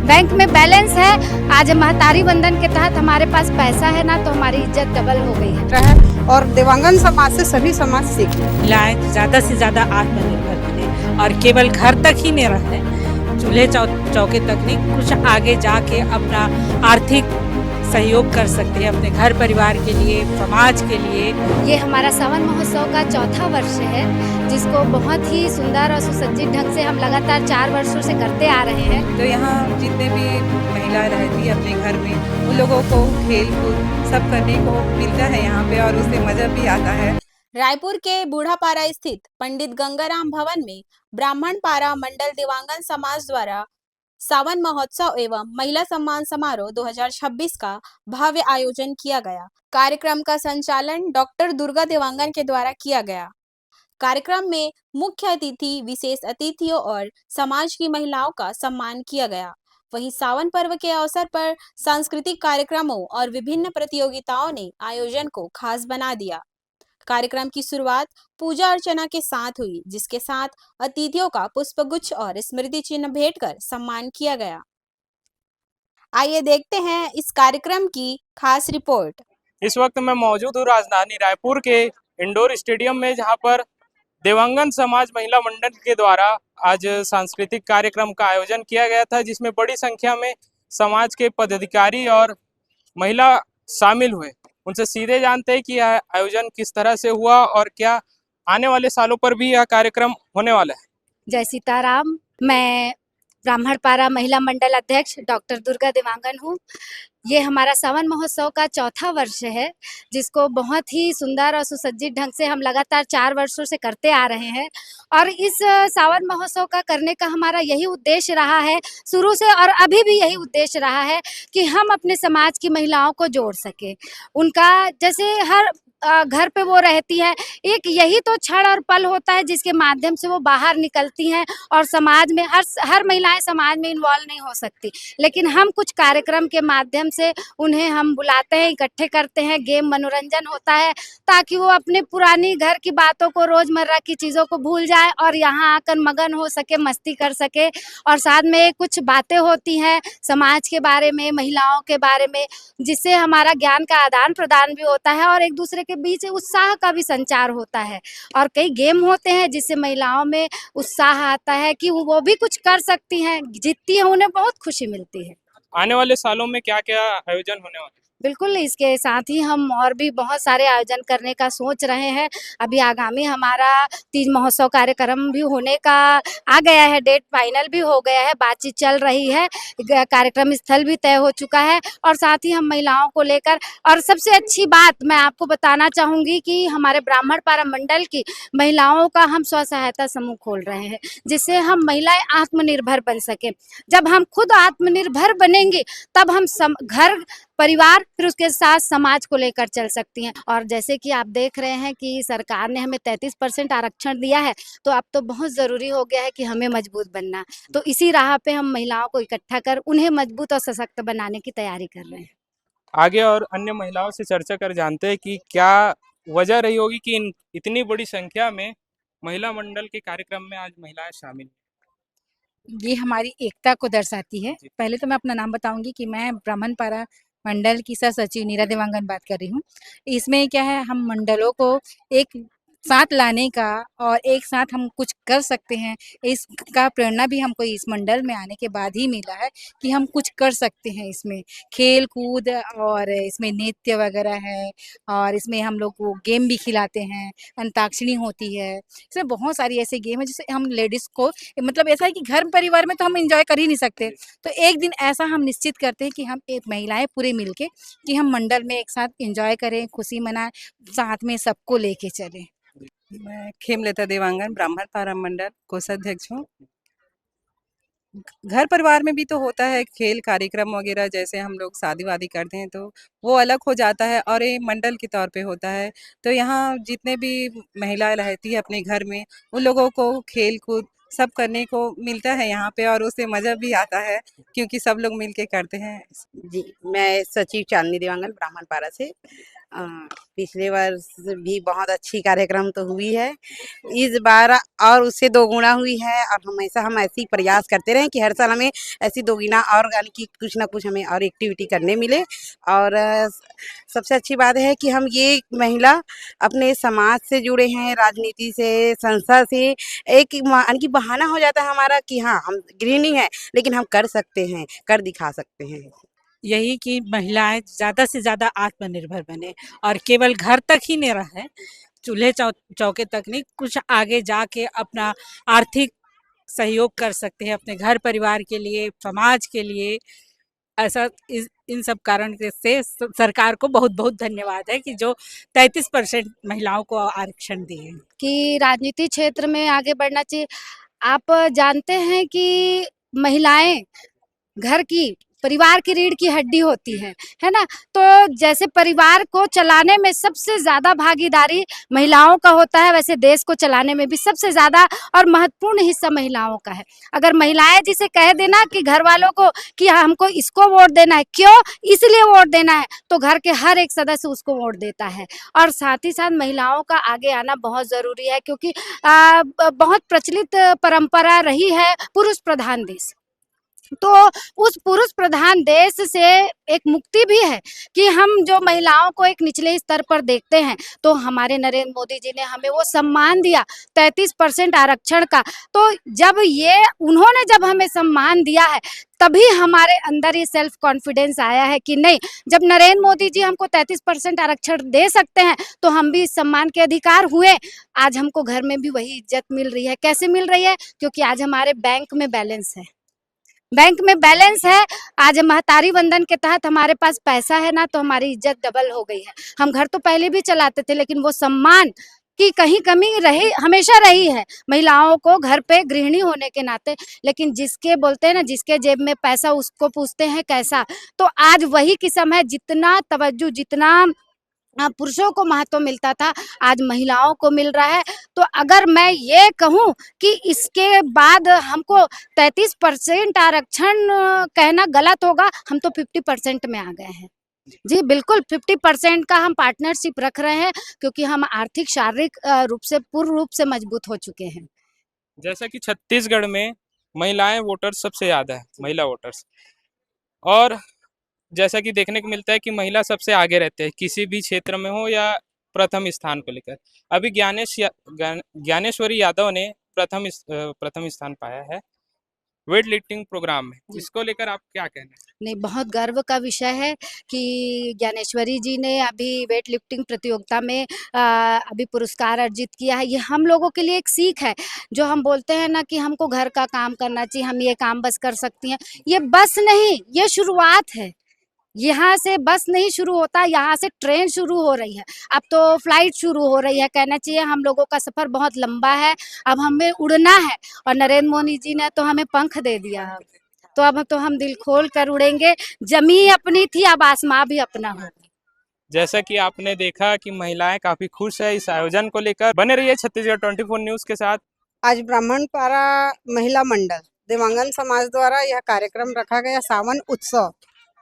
Bank में balance है। आज महतारी बंधन के तहत हमारे पास पैसा है ना, तो हमारी इज्जत डबल हो गई है। और दिव्यांगन समाज से सभी समाज सीखें। महिलाएं ज़्यादा से ज़्यादा आत्मनिर्भर बने और केवल घर तक ही नहीं रहते, चूल्हे चौके तक नहीं, कुछ आगे जाके अपना आर्थिक सहयोग कर सकते हैं अपने घर परिवार के लिए, समाज के लिए। ये हमारा सावन महोत्सव का चौथा वर्ष है, जिसको बहुत ही सुंदर और सुसज्जित ढंग से हम लगातार 4 वर्षों से करते आ रहे हैं। तो यहाँ जितने भी महिलाएं रहती है अपने घर में, उन लोगों को खेल कूद सब करने को मिलता है यहाँ पे और उससे मजा भी आता है। रायपुर के बूढ़ापारा स्थित पंडित गंगाराम भवन में ब्राह्मण पारा मंडल दिव्यांगन समाज द्वारा सावन महोत्सव एवं महिला सम्मान समारोह 2026 का भव्य आयोजन किया गया। कार्यक्रम का संचालन डॉक्टर दुर्गा देवांगन के द्वारा किया गया। कार्यक्रम में मुख्य अतिथि, विशेष अतिथियों और समाज की महिलाओं का सम्मान किया गया। वहीं सावन पर्व के अवसर पर सांस्कृतिक कार्यक्रमों और विभिन्न प्रतियोगिताओं ने आयोजन को खास बना दिया। कार्यक्रम की शुरुआत पूजा अर्चना के साथ हुई, जिसके साथ अतिथियों का पुष्पगुच्छ और स्मृति चिन्ह भेंट कर सम्मान किया गया। आइए देखते हैं इस कार्यक्रम की खास रिपोर्ट। इस वक्त मैं मौजूद हूँ राजधानी रायपुर के इंडोर स्टेडियम में, जहां पर देवांगन समाज महिला मंडल के द्वारा आज सांस्कृतिक कार्यक्रम का आयोजन किया गया था, जिसमें बड़ी संख्या में समाज के पदाधिकारी और महिला शामिल हुए। उनसे सीधे जानते हैं कि यह आयोजन किस तरह से हुआ और क्या आने वाले सालों पर भी यह कार्यक्रम होने वाला है। जय सीताराम। मैं ब्राह्मण पारा महिला मंडल अध्यक्ष डॉक्टर दुर्गा देवांगन हूँ। ये हमारा सावन महोत्सव का चौथा वर्ष है, जिसको बहुत ही सुंदर और सुसज्जित ढंग से हम लगातार 4 वर्षों से करते आ रहे हैं। और इस सावन महोत्सव का करने का हमारा यही उद्देश्य रहा है शुरू से, और अभी भी यही उद्देश्य रहा है कि हम अपने समाज की महिलाओं को जोड़ सके। उनका जैसे हर घर पे वो रहती है, एक यही तो क्षण और पल होता है जिसके माध्यम से वो बाहर निकलती हैं और समाज में हर महिलाएं समाज में इन्वॉल्व नहीं हो सकती, लेकिन हम कुछ कार्यक्रम के माध्यम से उन्हें हम बुलाते हैं, इकट्ठे करते हैं, गेम मनोरंजन होता है, ताकि वो अपने पुरानी घर की बातों को, रोजमर्रा की चीज़ों को भूल जाए और यहाँ आकर मगन हो सके, मस्ती कर सके। और साथ में कुछ बातें होती हैं समाज के बारे में, महिलाओं के बारे में, जिससे हमारा ज्ञान का आदान प्रदान भी होता है और एक दूसरे के बीच उत्साह का भी संचार होता है। और कई गेम होते हैं जिससे महिलाओं में उत्साह आता है कि वो भी कुछ कर सकती हैं, जीतती हैं, उन्हें बहुत खुशी मिलती है। आने वाले सालों में क्या क्या आयोजन होने वाले हैं? बिल्कुल, इसके साथ ही हम और भी बहुत सारे आयोजन करने का सोच रहे हैं। अभी आगामी हमारा तीज महोत्सव कार्यक्रम भी होने का आ गया है, डेट फाइनल भी हो गया है, बातचीत चल रही है, कार्यक्रम स्थल भी तय हो चुका है। और साथ ही हम महिलाओं को लेकर, और सबसे अच्छी बात मैं आपको बताना चाहूँगी कि हमारे ब्राह्मण पारा मंडल की महिलाओं का हम स्व सहायता समूह खोल रहे हैं, जिससे हम महिलाएं आत्मनिर्भर बन सकें। जब हम खुद आत्मनिर्भर बनेंगे तब हम घर परिवार, फिर उसके साथ समाज को लेकर चल सकती हैं। और जैसे कि आप देख रहे हैं कि सरकार ने हमें 33% आरक्षण दिया है, तो अब तो बहुत ज़रूरी हो गया है कि हमें मजबूत बनना। तो इसी राह पे हम महिलाओं को इकट्ठा कर उन्हें मजबूत और सशक्त बनाने की तैयारी कर रहे हैं। आगे और अन्य महिलाओं से चर्चा कर जानते हैं कि क्या वजह रही होगी कि इतनी बड़ी संख्या में महिला मंडल के कार्यक्रम में आज महिलाएं शामिल। ये हमारी एकता को दर्शाती है। पहले तो मैं अपना नाम बताऊंगी कि मैं ब्राह्मण पारा मंडल की सह सचिव नीरा देवांगन बात कर रही हूँ। इसमें क्या है, हम मंडलों को एक साथ लाने का और एक साथ हम कुछ कर सकते हैं, इसका प्रेरणा भी हमको इस मंडल में आने के बाद ही मिला है कि हम कुछ कर सकते हैं। इसमें खेल कूद और इसमें नृत्य वगैरह है, और इसमें हम लोग को गेम भी खिलाते हैं, अंताक्षरी होती है। इसमें बहुत सारी ऐसे गेम है जिससे हम लेडीज़ को, मतलब ऐसा है कि घर परिवार में तो हम इंजॉय कर ही नहीं सकते, तो एक दिन ऐसा हम निश्चित करते हैं कि हम एक महिलाएं पूरे मिलके कि हम मंडल में एक साथ इंजॉय करें, खुशी मनाएं, साथ में सबको लेके चलें। मैं खेमलता देवांगन ब्राह्मण पारा मंडल कोषाध्यक्ष हूँ। घर परिवार में भी तो होता है खेल कार्यक्रम वगैरह, जैसे हम लोग शादी वादी करते हैं तो वो अलग हो जाता है और ये मंडल के तौर पे होता है। तो यहाँ जितने भी महिलाएं रहती है अपने घर में, उन लोगों को खेल कूद सब करने को मिलता है यहाँ पे और उससे मजा भी आता है क्योंकि सब लोग मिलके करते हैं। जी, मैं सचिव चांदनी देवांगन ब्राह्मण पारा से। अ, पिछले वर्ष भी बहुत अच्छी कार्यक्रम तो हुई है। इस बार और उससे दोगुना हुई है और हमेशा हम ऐसे ही प्रयास करते रहें कि हर साल हमें ऐसी दोगुना और यानी कि कुछ ना कुछ हमें और एक्टिविटी करने मिले। और सबसे अच्छी बात है कि हम ये महिला अपने समाज से जुड़े हैं, राजनीति से, संस्था से। एक यानी कि बहाना हो जाता है हमारा कि हाँ, हम गृहिणी हैं, लेकिन हम कर सकते हैं, कर दिखा सकते हैं। यही कि महिलाएं ज़्यादा से ज़्यादा आत्मनिर्भर बने और केवल घर तक ही नहीं रहे, चूल्हे चौके तक नहीं, कुछ आगे जाके अपना आर्थिक सहयोग कर सकते हैं अपने घर परिवार के लिए, समाज के लिए। ऐसा इन सब कारण से सरकार को बहुत बहुत धन्यवाद है कि जो 33% महिलाओं को आरक्षण दिए। कि राजनीति क्षेत्र में आगे बढ़ना चाहिए। आप जानते हैं कि महिलाएं घर की परिवार की रीढ़ की हड्डी होती है ना? तो जैसे परिवार को चलाने में सबसे ज़्यादा भागीदारी महिलाओं का होता है, वैसे देश को चलाने में भी सबसे ज़्यादा और महत्वपूर्ण हिस्सा महिलाओं का है। अगर महिलाएं जिसे कह देना कि घर वालों को कि हमको इसको वोट देना है, क्यों? इसलिए वोट देना है, तो घर के हर एक सदस्य उसको वोट देता है। और साथ ही साथ महिलाओं का आगे आना बहुत ज़रूरी है, क्योंकि बहुत प्रचलित परंपरा रही है पुरुष प्रधान देश। तो उस पुरुष प्रधान देश से एक मुक्ति भी है कि हम जो महिलाओं को एक निचले स्तर पर देखते हैं, तो हमारे नरेंद्र मोदी जी ने हमें वो सम्मान दिया 33% आरक्षण का। तो उन्होंने जब हमें सम्मान दिया है, तभी हमारे अंदर ये सेल्फ कॉन्फिडेंस आया है कि नहीं, जब नरेंद्र मोदी जी हमको 33% आरक्षण दे सकते हैं, तो हम भी इस सम्मान के अधिकार हुए। आज हमको घर में भी वही इज्जत मिल रही है। कैसे मिल रही है? क्योंकि आज हमारे बैंक में बैलेंस है। बैंक में बैलेंस है। आज महतारी वंदन के तहत हमारे पास पैसा है ना, तो हमारी इज्जत डबल हो गई है। हम घर तो पहले भी चलाते थे, लेकिन वो सम्मान की कहीं कमी रही, हमेशा रही है महिलाओं को घर पे गृहिणी होने के नाते। लेकिन जिसके बोलते हैं ना, जिसके जेब में पैसा उसको पूछते हैं कैसा। तो आज वही किस्म है, जितना तवज्जो, जितना पुरुषों को महत्व मिलता था, आज महिलाओं को मिल रहा है। तो अगर मैं ये कहूँ कि इसके बाद हमको 33% आरक्षण कहना गलत होगा, हम तो 50% में आ गए हैं। जी बिल्कुल, 50% का हम पार्टनरशिप रख रहे हैं, क्योंकि हम आर्थिक शारीरिक रूप से पूर्ण रूप से मजबूत हो चुके हैं। जैसा कि छत्तीसगढ़ में महिलाएं वोटर्स सबसे ज़्यादा है, महिला वोटर्स। और जैसा कि देखने को मिलता है कि महिला सबसे आगे रहते हैं, किसी भी क्षेत्र में हो या प्रथम स्थान को लेकर। अभी ज्ञानेश्वरी यादव ने प्रथम स्थान पाया है वेट लिफ्टिंग प्रोग्राम में। इसको लेकर आप क्या कहना है? नहीं, बहुत गर्व का विषय है कि ज्ञानेश्वरी जी ने अभी वेट लिफ्टिंग प्रतियोगिता में अभी पुरस्कार अर्जित किया है। ये हम लोगों के लिए एक सीख है। जो हम बोलते हैं ना कि हमको घर का काम करना चाहिए, हम ये काम बस कर सकती हैं, ये बस नहीं, ये शुरुआत है। यहाँ से बस नहीं शुरू होता, यहाँ से ट्रेन शुरू हो रही है। अब तो फ्लाइट शुरू हो रही है। कहना चाहिए हम लोगों का सफ़र बहुत लंबा है, अब हमें उड़ना है। और नरेंद्र मोदी जी ने तो हमें पंख दे दिया है। तो अब तो हम दिल खोल कर उड़ेंगे। जमी अपनी थी, अब आसमां भी अपना होगा। जैसा कि आपने देखा कि महिलाएं काफी खुश है इस आयोजन को लेकर। बने रहिए छत्तीसगढ़ 24 न्यूज के साथ। आज ब्राह्मणपारा महिला मंडल देवांगन समाज द्वारा यह कार्यक्रम रखा गया, सावन उत्सव।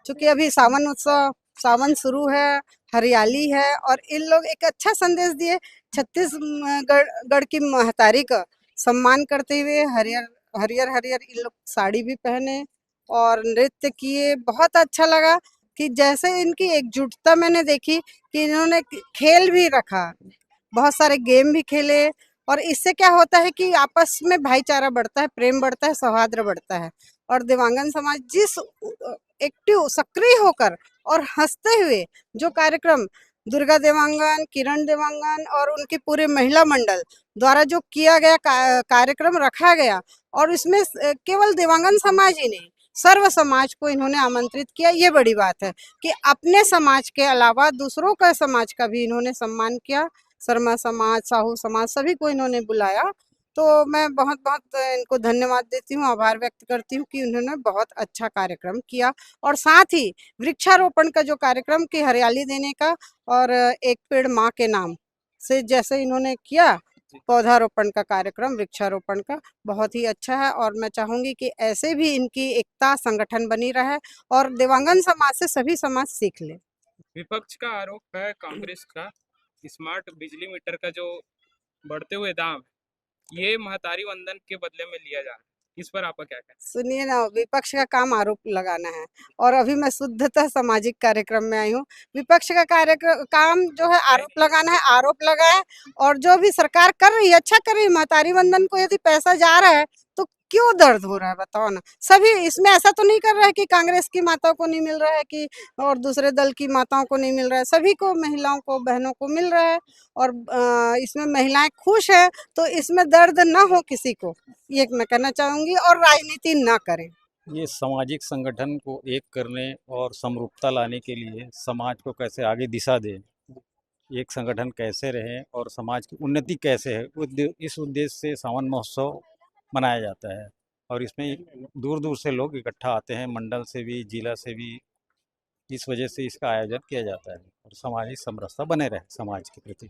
चूँकि अभी सावन शुरू है, हरियाली है, और इन लोग एक अच्छा संदेश दिए। छत्तीसगढ़ की महतारी का सम्मान करते हुए हरियर इन लोग साड़ी भी पहने और नृत्य किए। बहुत अच्छा लगा कि जैसे इनकी एकजुटता मैंने देखी कि इन्होंने खेल भी रखा, बहुत सारे गेम भी खेले। और इससे क्या होता है कि आपस में भाईचारा बढ़ता है, प्रेम बढ़ता है, सौहार्द बढ़ता है। और देवांगन समाज जिस एक्टिव, सक्रिय होकर और हंसते हुए जो कार्यक्रम दुर्गा देवांगन, किरण देवांगन और उनके पूरे महिला मंडल द्वारा जो किया गया कार्यक्रम रखा गया, और इसमें केवल देवांगन समाज ही नहीं, सर्व समाज को इन्होंने आमंत्रित किया। ये बड़ी बात है कि अपने समाज के अलावा दूसरों का समाज का भी इन्होंने सम्मान किया। शर्मा समाज, साहू समाज, सभी को इन्होंने बुलाया। तो मैं बहुत बहुत इनको धन्यवाद देती हूँ, आभार व्यक्त करती हूँ कि उन्होंने बहुत अच्छा कार्यक्रम किया। और साथ ही वृक्षारोपण का जो कार्यक्रम की हरियाली देने का, और एक पेड़ माँ के नाम से जैसे इन्होंने किया पौधारोपण का कार्यक्रम, वृक्षारोपण का, बहुत ही अच्छा है। और मैं चाहूँगी कि ऐसे भी इनकी एकता संगठन बनी रहे और देवांगन समाज से सभी समाज सीख ले। विपक्ष का आरोप है कांग्रेस का, स्मार्ट बिजली मीटर का जो बढ़ते हुए दाम है, ये महतारी वंदन के बदले में लिया जा रहा है। इस पर आपका क्या कहना है? सुनिए ना, विपक्ष का काम आरोप लगाना है और अभी मैं शुद्धतः सामाजिक कार्यक्रम में आई हूँ। विपक्ष का काम जो है आरोप लगाना है, आरोप लगाए। और जो भी सरकार कर रही है अच्छा कर रही है। महतारी वंदन को यदि पैसा जा रहा है तो क्यों दर्द हो रहा है बताओ ना। सभी इसमें ऐसा तो नहीं कर रहा है कि कांग्रेस की माताओं को नहीं मिल रहा है कि और दूसरे दल की माताओं को नहीं मिल रहा है, सभी को, महिलाओं को, बहनों को मिल रहा है। और इसमें महिलाएं खुश है तो इसमें दर्द ना हो किसी को, ये मैं कहना चाहूंगी। और राजनीति ना करें। ये सामाजिक संगठन को एक करने और समरूपता लाने के लिए समाज को कैसे आगे दिशा दे, एक संगठन कैसे रहे और समाज की उन्नति कैसे है, इस उद्देश्य से सावन महोत्सव मनाया जाता है। और इसमें दूर दूर से लोग इकट्ठा आते हैं, मंडल से भी, जिला से भी। इस वजह से इसका आयोजन किया जाता है और सामाजिक समरसता बने रहे समाज के प्रति।